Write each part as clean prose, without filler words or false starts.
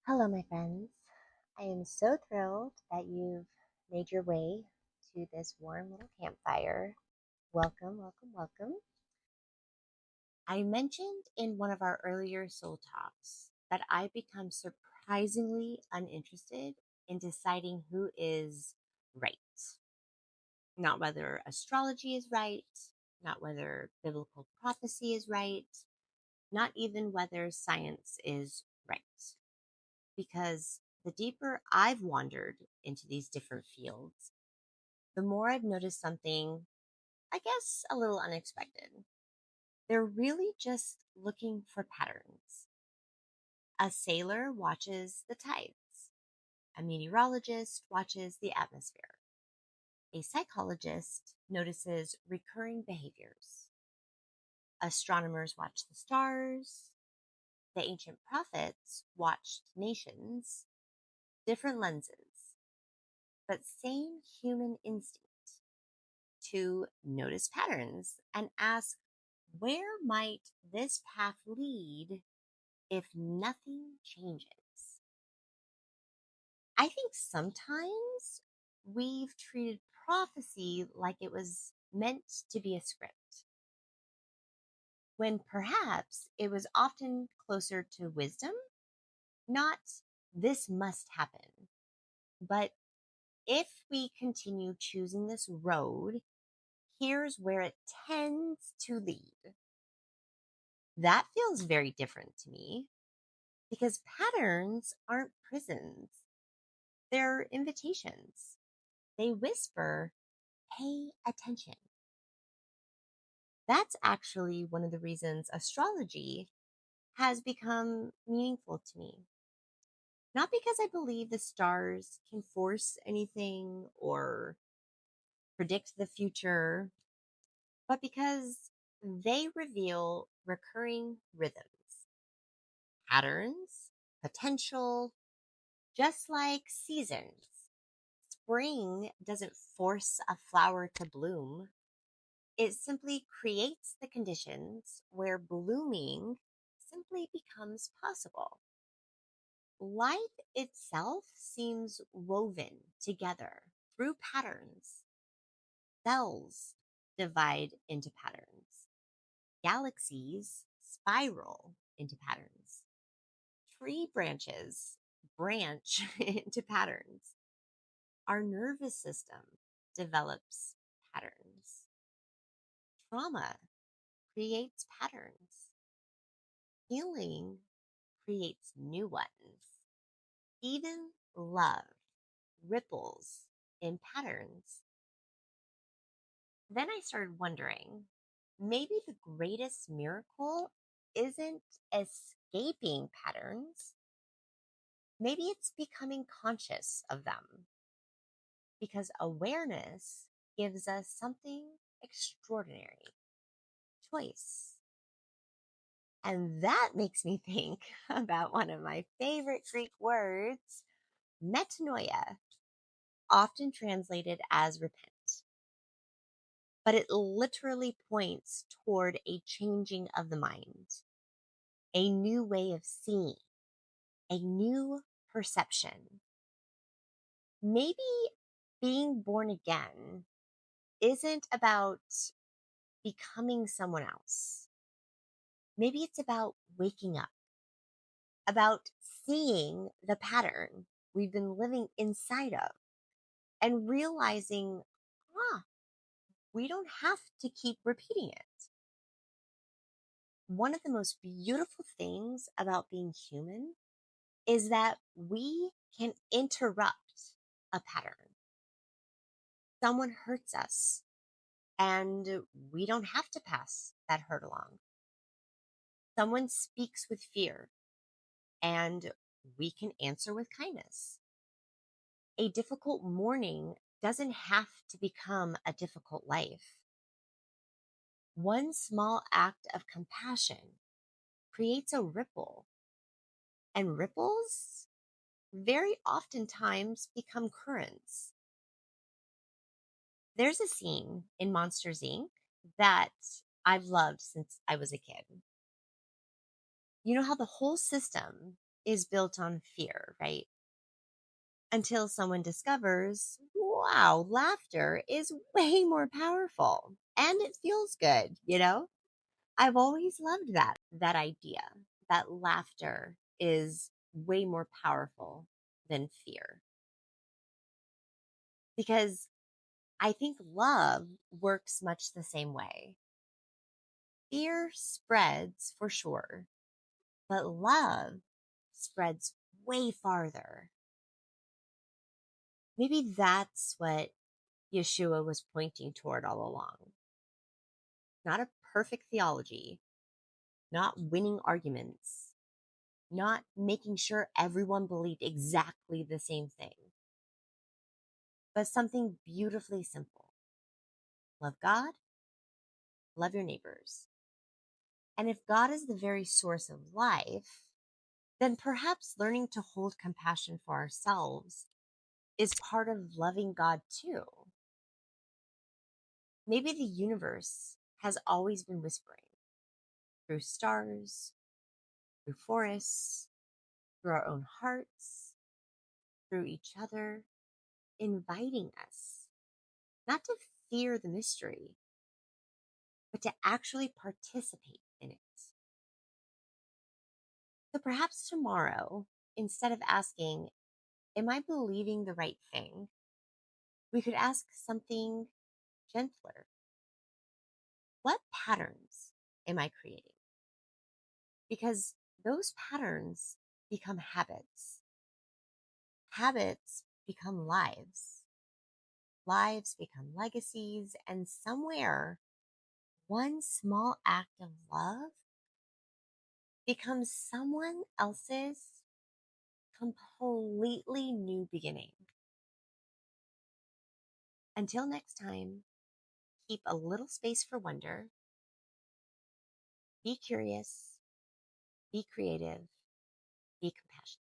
Hello, my friends. I am so thrilled that you've made your way to this warm little campfire. Welcome, welcome, welcome. I mentioned in one of our earlier Soul Talks that I've become surprisingly uninterested in deciding who is right. Not whether astrology is right, not whether biblical prophecy is right, not even whether science is right. Because the deeper I've wandered into these different fields, the more I've noticed something, I guess, a little unexpected. They're really just looking for patterns. A sailor watches the tides, a meteorologist watches the atmosphere, a psychologist notices recurring behaviors, astronomers watch the stars, the ancient prophets watched nations, different lenses, but same human instinct to notice patterns and ask, where might this path lead if nothing changes? I think sometimes we've treated prophecy like it was meant to be a script, when perhaps it was often closer to wisdom, not this must happen. But if we continue choosing this road, here's where it tends to lead. That feels very different to me because patterns aren't prisons, they're invitations. They whisper, pay attention. That's actually one of the reasons astrology has become meaningful to me. Not because I believe the stars can force anything or predict the future, but because they reveal recurring rhythms, patterns, potential, just like seasons. Spring doesn't force a flower to bloom, it simply creates the conditions where blooming simply becomes possible. Life itself seems woven together through patterns. Cells divide into patterns. Galaxies spiral into patterns. Tree branches branch into patterns. Our nervous system develops patterns. Trauma creates patterns. Healing creates new ones. Even love ripples in patterns. Then I started wondering, maybe the greatest miracle isn't escaping patterns. Maybe it's becoming conscious of them, because awareness gives us something extraordinary: choice. And that makes me think about one of my favorite Greek words, metanoia, often translated as repent. But it literally points toward a changing of the mind, a new way of seeing, a new perception. Maybe being born again isn't about becoming someone else. Maybe it's about waking up, about seeing the pattern we've been living inside of and realizing, we don't have to keep repeating it. One of the most beautiful things about being human is that we can interrupt a pattern. Someone hurts us, and we don't have to pass that hurt along. Someone speaks with fear, and we can answer with kindness. A difficult morning doesn't have to become a difficult life. One small act of compassion creates a ripple, and ripples very oftentimes become currents. There's a scene in Monsters Inc. that I've loved since I was a kid. You know how the whole system is built on fear, right? Until someone discovers, wow, laughter is way more powerful and it feels good, you know? I've always loved that idea that laughter is way more powerful than fear. Because I think love works much the same way. Fear spreads for sure, but love spreads way farther. Maybe that's what Yeshua was pointing toward all along. Not a perfect theology, not winning arguments, not making sure everyone believed exactly the same thing, but something beautifully simple. Love God, love your neighbors. And if God is the very source of life, then perhaps learning to hold compassion for ourselves is part of loving God too. Maybe the universe has always been whispering through stars, through forests, through our own hearts, through each other, inviting us not to fear the mystery, but to actually participate in it. So perhaps tomorrow, instead of asking, am I believing the right thing? We could ask something gentler. What patterns am I creating? Because those patterns become habits. Habits become lives. Lives become legacies. And somewhere, one small act of love becomes someone else's completely new beginning. Until next time, keep a little space for wonder. Be curious, be creative, be compassionate.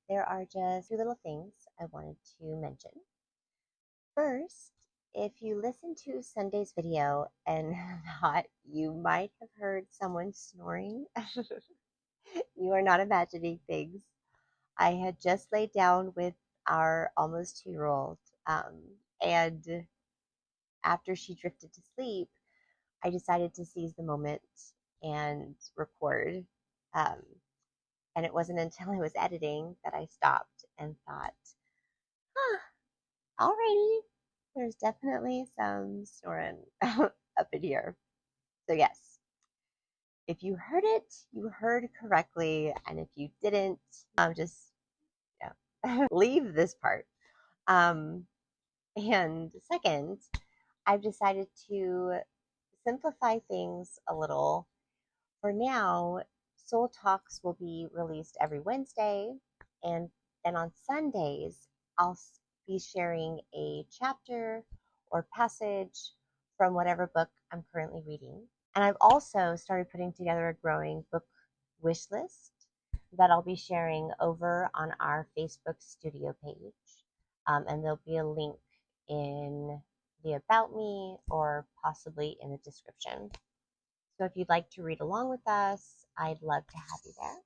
There are just two little things I wanted to mention. First, if you listen to Sunday's video and thought you might have heard someone snoring, you are not imagining things. I had just laid down with our almost 2-year-old, and after she drifted to sleep, I decided to seize the moment and record. Um, and it wasn't until I was editing that I stopped and thought, huh, alrighty, there's definitely some snoring up in here. So, yes, if you heard it, you heard correctly. And if you didn't, just leave this part. Um, and second, I've decided to simplify things a little. For now, Soul Talks will be released every Wednesday, and then on Sundays, I'll be sharing a chapter or passage from whatever book I'm currently reading. And I've also started putting together a growing book wish list that I'll be sharing over on our Facebook studio page. And there'll be a link in the About Me or possibly in the description. So if you'd like to read along with us, I'd love to have you there.